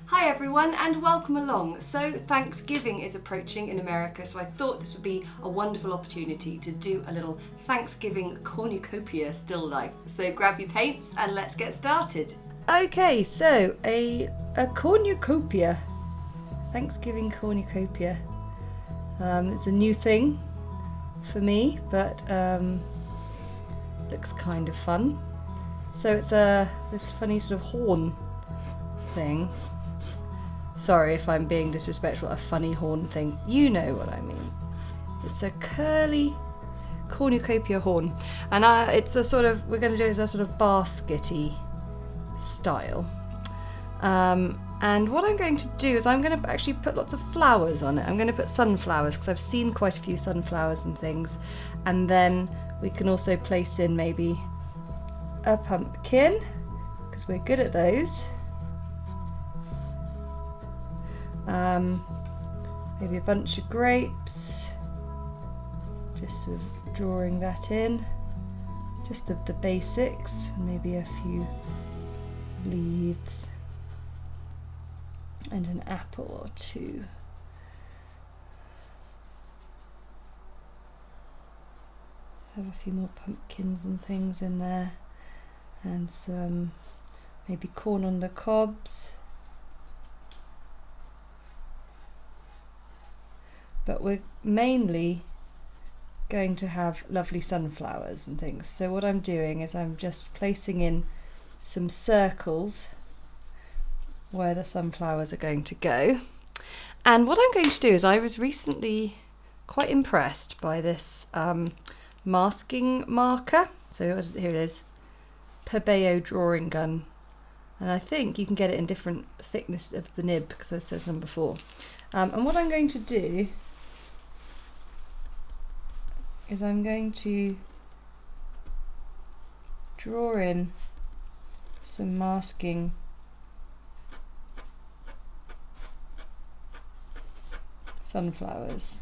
Hi everyone and welcome along. So Thanksgiving is approaching in America, so I thought this would be a wonderful opportunity to do a little Thanksgiving Cornucopia still life. So grab your paints and let's get started. Okay, so a cornucopia, Thanksgiving Cornucopia. It's a new thing for me, but looks kind of fun. So it's this funny sort of horn thing. Sorry if I'm being disrespectful, a funny horn thing. You know what I mean. It's a curly cornucopia horn. And it's a sort of, we're going to do it as a sort of baskety style. And what I'm going to do is I'm going to actually put lots of flowers on it. I'm going to put sunflowers because I've seen quite a few sunflowers and things. And then we can also place in maybe a pumpkin because we're good at those. Maybe a bunch of grapes, just sort of drawing that in, just the basics, maybe a few leaves and an apple or two. Have a few more pumpkins and things in there, and some maybe corn on the cobs. But we're mainly going to have lovely sunflowers and things. So what I'm doing is I'm just placing in some circles where the sunflowers are going to go. And what I'm going to do is I was recently quite impressed by this masking marker. So here it is, Pebeo drawing gun. And I think you can get it in different thickness of the nib because it says number 4. And what I'm going to do is I'm going to draw in some masking sunflowers.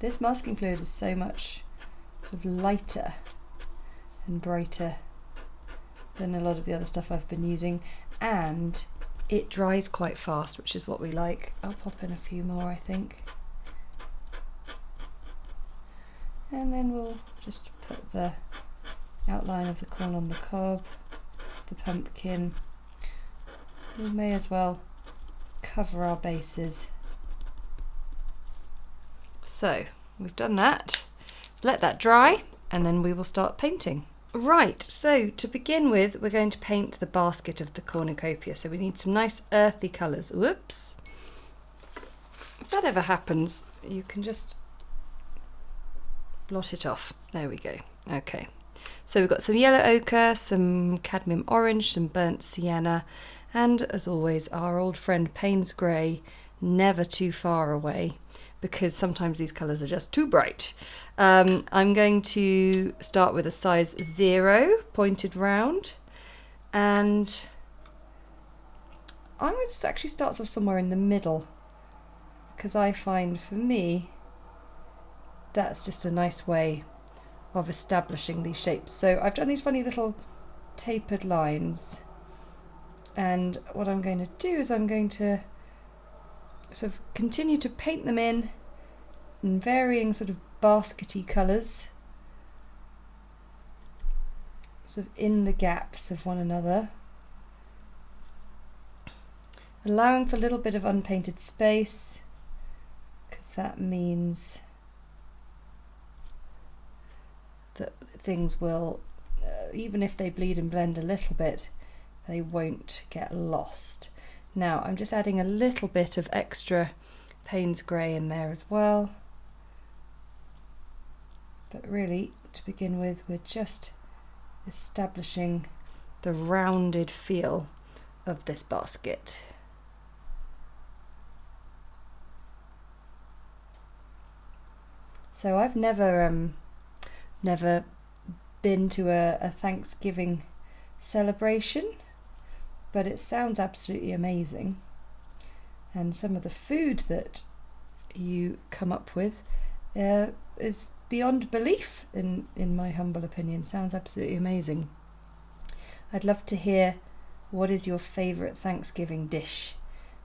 This masking fluid is so much sort of lighter and brighter than a lot of the other stuff I've been using, and it dries quite fast, which is what we like. I'll pop in a few more, I think. And then we'll just put the outline of the corn on the cob, the pumpkin. We may as well cover our bases. So we've done that. Let that dry and then we will start painting. Right, so to begin with, we're going to paint the basket of the cornucopia. So we need some nice earthy colours. Whoops. If that ever happens, you can just blot it off. There we go. Okay. So we've got some yellow ochre, some cadmium orange, some burnt sienna, and as always, our old friend Paynes Grey, never too far away, because sometimes these colours are just too bright. I'm going to start with a size 0 pointed round, and I'm going to actually start off somewhere in the middle, because I find for me that's just a nice way of establishing these shapes. So I've done these funny little tapered lines, and what I'm going to do is I'm going to sort of continue to paint them in varying sort of baskety colours, sort of in the gaps of one another, allowing for a little bit of unpainted space, because that means that things will, even if they bleed and blend a little bit, they won't get lost. Now I'm just adding a little bit of extra Paynes Grey in there as well. But really, to begin with, we're just establishing the rounded feel of this basket. So I've never been to a Thanksgiving celebration, but it sounds absolutely amazing. And some of the food that you come up with is beyond belief, in my humble opinion. Sounds absolutely amazing. I'd love to hear what is your favourite Thanksgiving dish,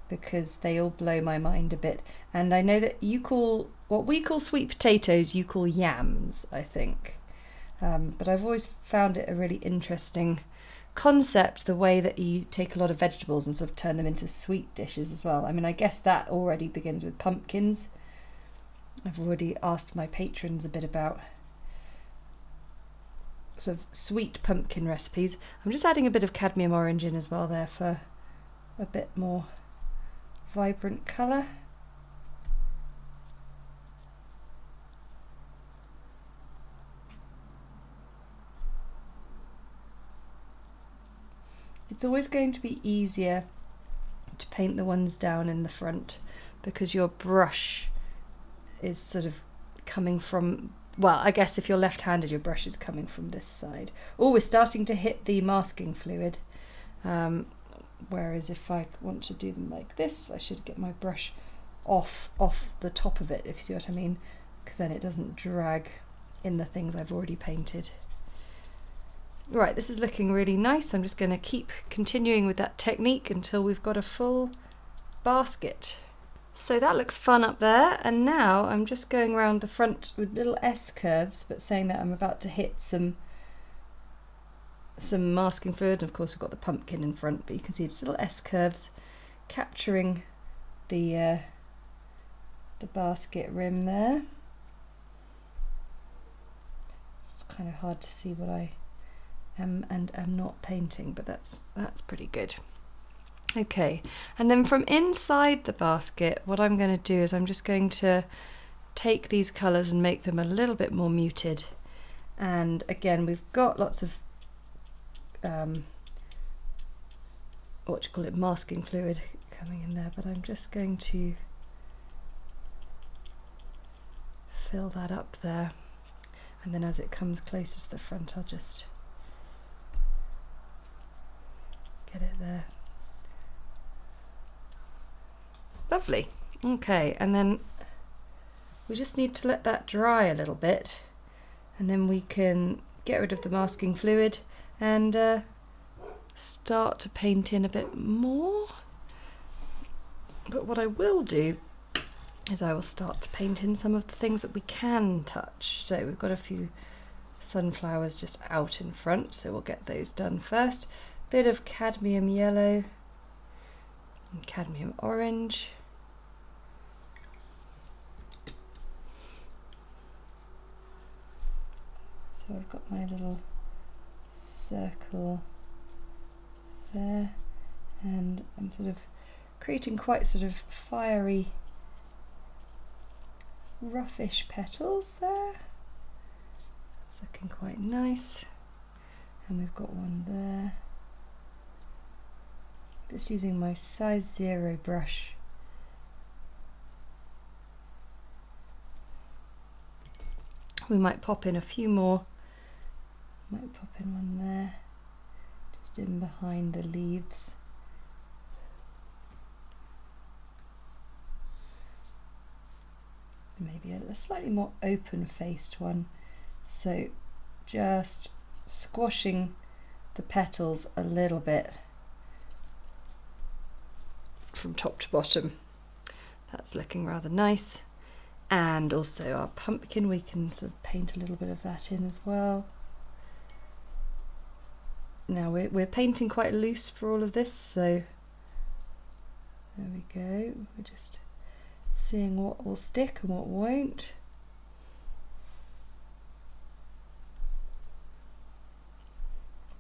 because they all blow my mind a bit. And I know that you call, what we call sweet potatoes, you call yams, I think. But I've always found it a really interesting concept, the way that you take a lot of vegetables and sort of turn them into sweet dishes as well. I mean, I guess that already begins with pumpkins. I've already asked my patrons a bit about sort of sweet pumpkin recipes. I'm just adding a bit of cadmium orange in as well there for a bit more vibrant colour. It's always going to be easier to paint the ones down in the front because your brush is sort of coming from, well, I guess if you're left-handed, your brush is coming from this side. Oh, we're starting to hit the masking fluid. Whereas if I want to do them like this, I should get my brush off the top of it, if you see what I mean, because then it doesn't drag in the things I've already painted. Right, this is looking really nice. I'm just going to keep continuing with that technique until we've got a full basket. So that looks fun up there, and now I'm just going around the front with little S curves, but saying that I'm about to hit some masking fluid, and of course we've got the pumpkin in front, but you can see just little S curves capturing the basket rim there. It's kind of hard to see what I am and am not painting, but that's pretty good. Okay, and then from inside the basket, what I'm going to do is I'm just going to take these colours and make them a little bit more muted. And again, we've got lots of masking fluid coming in there, but I'm just going to fill that up there, and then as it comes closer to the front, I'll just get it there. Lovely. Okay, and then we just need to let that dry a little bit, and then we can get rid of the masking fluid and start to paint in a bit more. But what I will do is I will start to paint in some of the things that we can touch. So we've got a few sunflowers just out in front, so we'll get those done first. Bit of cadmium yellow and cadmium orange. So I've got my little circle there, and I'm sort of creating quite sort of fiery, roughish petals there. It's looking quite nice. And we've got one there. Just using my size 0 brush. We might pop in a few more. Might pop in one there, just in behind the leaves. Maybe a slightly more open-faced one. So just squashing the petals a little bit from top to bottom. That's looking rather nice. And also our pumpkin, we can sort of paint a little bit of that in as well. Now we're painting quite loose for all of this, so there we go. We're just seeing what will stick and what won't.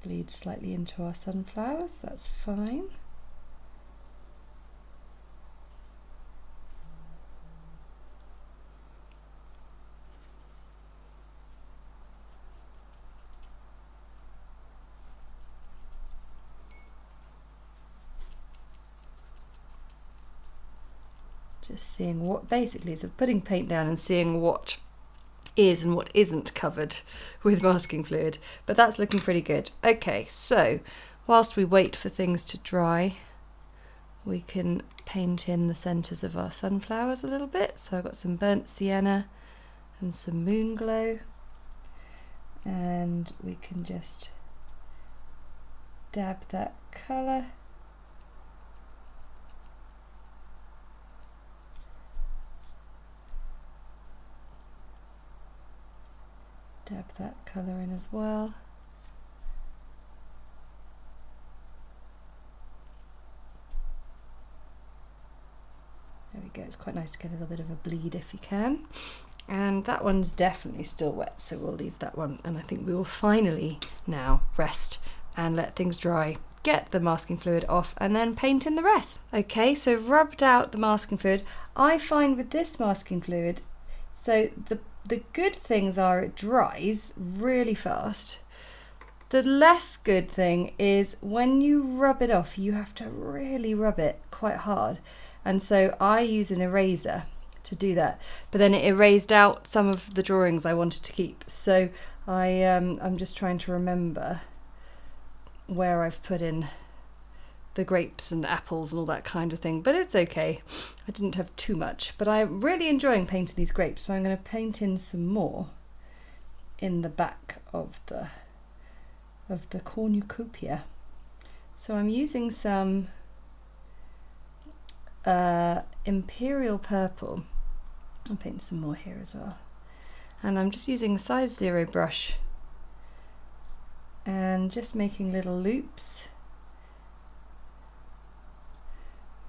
Bleed slightly into our sunflowers, that's fine. Just seeing what, basically, so putting paint down and seeing what is and what isn't covered with masking fluid, but that's looking pretty good. Okay, so whilst we wait for things to dry, we can paint in the centres of our sunflowers a little bit. So I've got some burnt sienna and some Moonglow, and we can just dab that colour. Dab that colour in as well. There we go, it's quite nice to get a little bit of a bleed if you can. And that one's definitely still wet, so we'll leave that one. And I think we will finally now rest and let things dry, get the masking fluid off, and then paint in the rest. Okay, so rubbed out the masking fluid. I find with this masking fluid, so the good things are it dries really fast. The less good thing is when you rub it off, you have to really rub it quite hard. And so I use an eraser to do that, but then it erased out some of the drawings I wanted to keep. So I'm just trying to remember where I've put in the grapes and apples and all that kind of thing, but it's okay. I didn't have too much, but I'm really enjoying painting these grapes, so I'm going to paint in some more in the back of the cornucopia. So I'm using some Imperial Purple. I'll paint some more here as well, and I'm just using a size 0 brush and just making little loops,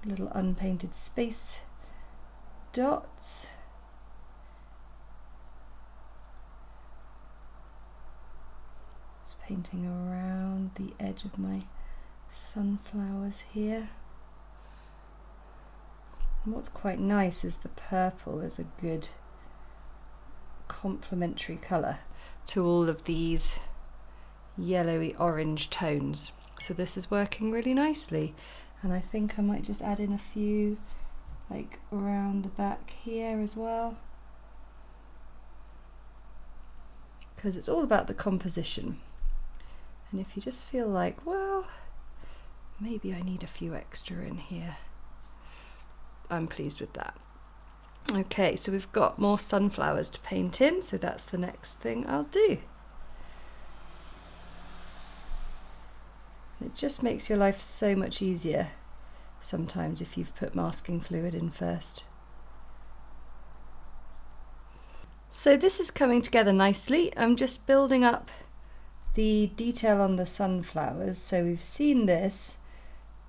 little unpainted space dots. Just painting around the edge of my sunflowers here. And what's quite nice is the purple is a good complementary colour to all of these yellowy orange tones. So this is working really nicely. And I think I might just add in a few like around the back here as well, because it's all about the composition. And if you just feel like, well, maybe I need a few extra in here, I'm pleased with that. Okay, so we've got more sunflowers to paint in, so that's the next thing I'll do. It just makes your life so much easier sometimes if you've put masking fluid in first. So this is coming together nicely. I'm just building up the detail on the sunflowers. So we've seen this,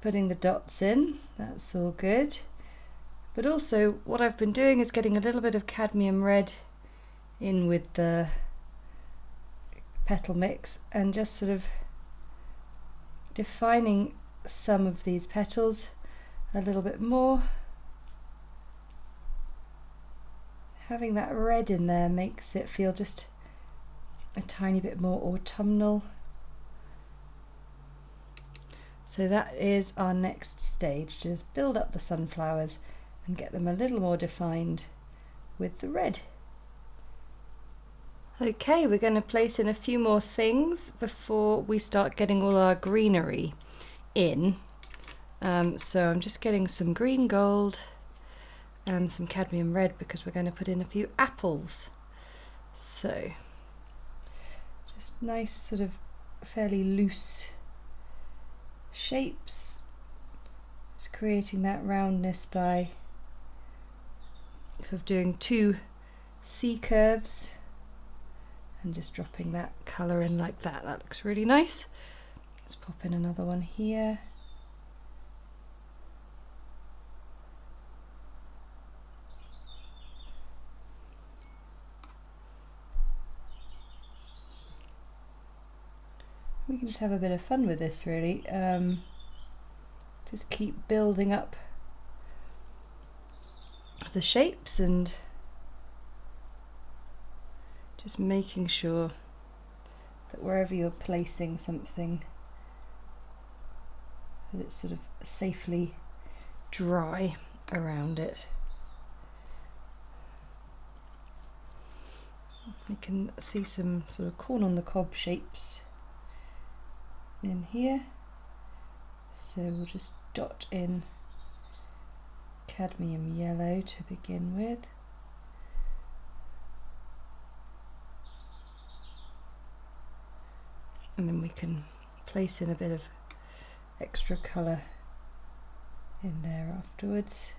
putting the dots in, that's all good. But also what I've been doing is getting a little bit of cadmium red in with the petal mix and just sort of defining some of these petals a little bit more. Having that red in there makes it feel just a tiny bit more autumnal. So that is our next stage, to just build up the sunflowers and get them a little more defined with the red. Okay, we're going to place in a few more things before we start getting all our greenery in. So I'm just getting some green gold and some cadmium red because we're going to put in a few apples. So just nice sort of fairly loose shapes, just creating that roundness by sort of doing 2 C curves and just dropping that colour in like that. That looks really nice. Let's pop in another one here. We can just have a bit of fun with this really. Just keep building up the shapes and just making sure that wherever you're placing something, that it's sort of safely dry around it. You can see some sort of corn on the cob shapes in here, so we'll just dot in cadmium yellow to begin with. and then we can place in a bit of extra colour in there afterwards.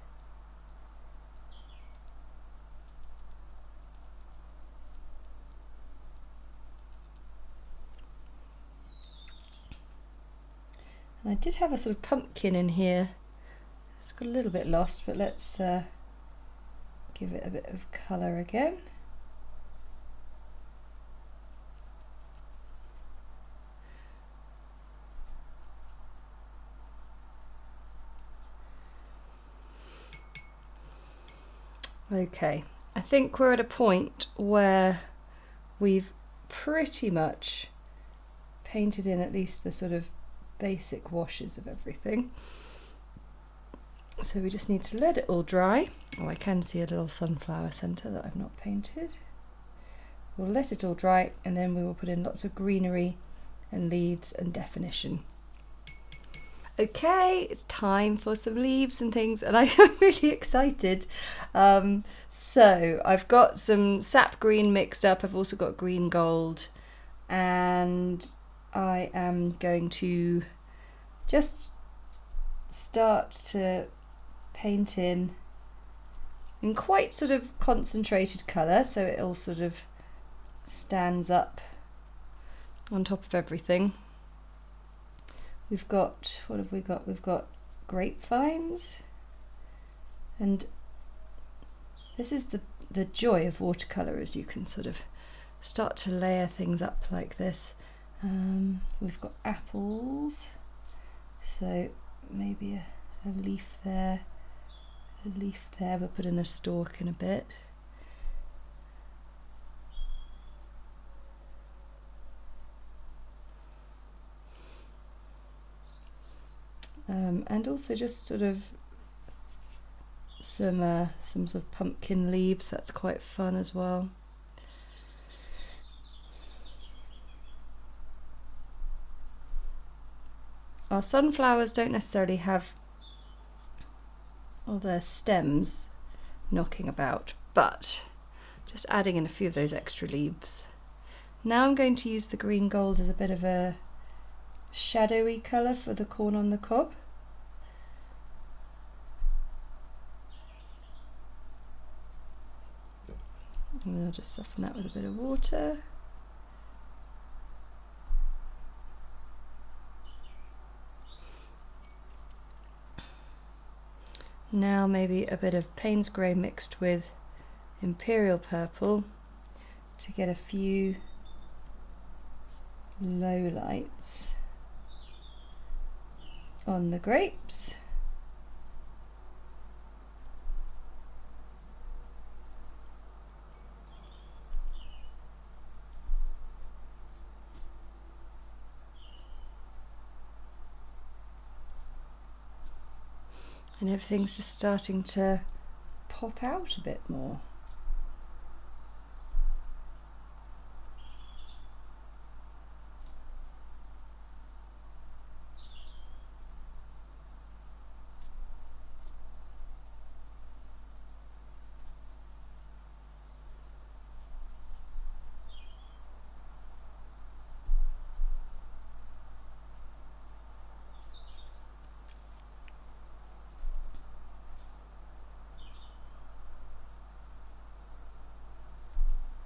And I did have a sort of pumpkin in here. It's got a little bit lost, but let's give it a bit of colour again. Okay, I think we're at a point where we've pretty much painted in at least the sort of basic washes of everything. So we just need to let it all dry. Oh, I can see a little sunflower centre that I've not painted. We'll let it all dry and then we will put in lots of greenery and leaves and definition. Okay, it's time for some leaves and things, and I'm really excited. So I've got some sap green mixed up. I've also got green gold, and I am going to just start to paint in quite sort of concentrated colour, so it all sort of stands up on top of everything. We've got, what have we got? We've got grapevines, and this is the joy of watercolour, as you can sort of start to layer things up like this. We've got apples, so maybe a leaf there, a leaf there. We'll put in a stalk in a bit. And also just sort of some sort of pumpkin leaves. That's quite fun as well. Our sunflowers don't necessarily have all their stems knocking about, but just adding in a few of those extra leaves. Now I'm going to use the green gold as a bit of a shadowy colour for the corn on the cob. And we'll just soften that with a bit of water. Now maybe a bit of Paynes Grey mixed with Imperial Purple to get a few low lights on the grapes. And everything's just starting to pop out a bit more.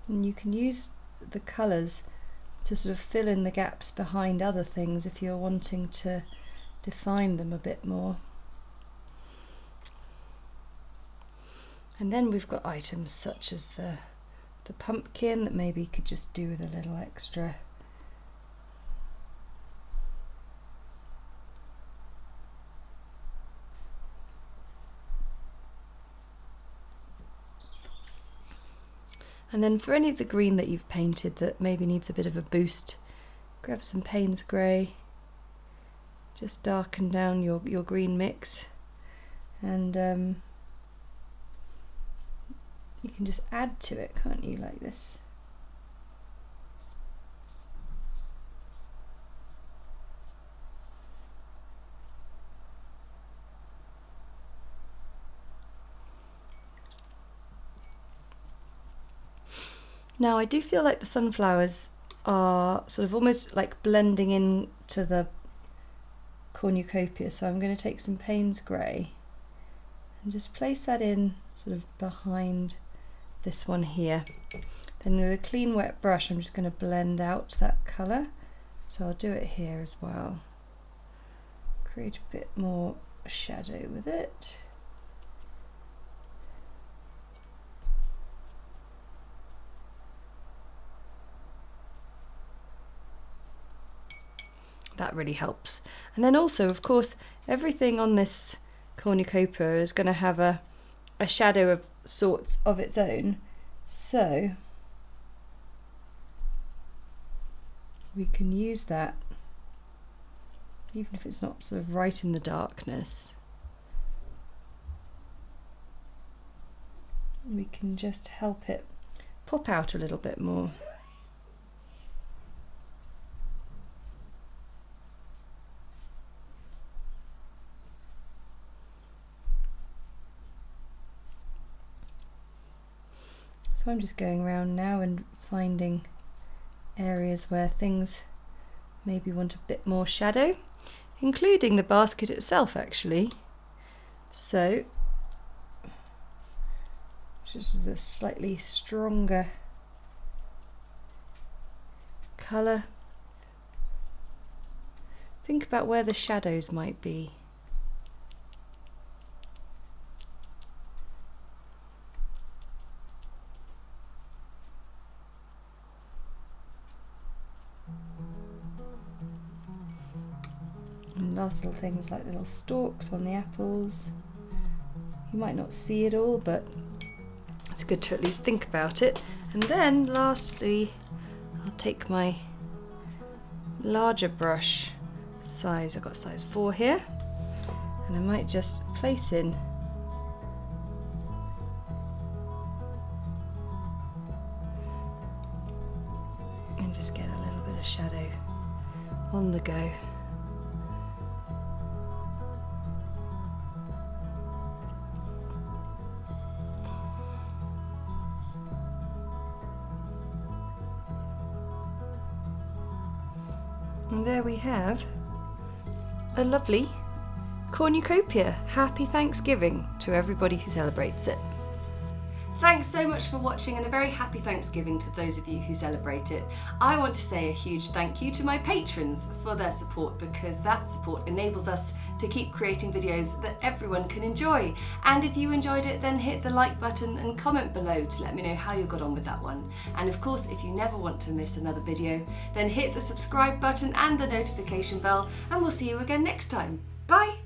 And you can use the colours to sort of fill in the gaps behind other things if you're wanting to define them a bit more. And then we've got items such as the pumpkin that maybe you could just do with a little extra. And then for any of the green that you've painted that maybe needs a bit of a boost, grab some Paynes Grey, just darken down your green mix, and you can just add to it, can't you, like this. Now I do feel like the sunflowers are sort of almost like blending in to the Cornucopia. So I'm going to take some Paynes Grey and just place that in sort of behind this one here. Then with a clean wet brush I'm just going to blend out that colour. So I'll do it here as well. Create a bit more shadow with it. That really helps. And then also, of course, everything on this cornucopia is going to have a shadow of sorts of its own. So we can use that, even if it's not sort of right in the darkness. We can just help it pop out a little bit more. So I'm just going around now and finding areas where things maybe want a bit more shadow, including the basket itself actually. So just the slightly stronger colour. Think about where the shadows might be. And last little things like little stalks on the apples. You might not see it all, but it's good to at least think about it. And then lastly, I'll take my larger brush size. I've got size 4 here, and I might just place in and just get a little bit of shadow on the go. And there we have a lovely cornucopia. Happy Thanksgiving to everybody who celebrates it. Thanks so much for watching, and a very happy Thanksgiving to those of you who celebrate it. I want to say a huge thank you to my patrons for their support, because that support enables us to keep creating videos that everyone can enjoy. And if you enjoyed it, then hit the like button and comment below to let me know how you got on with that one. And of course, if you never want to miss another video, then hit the subscribe button and the notification bell, and we'll see you again next time. Bye!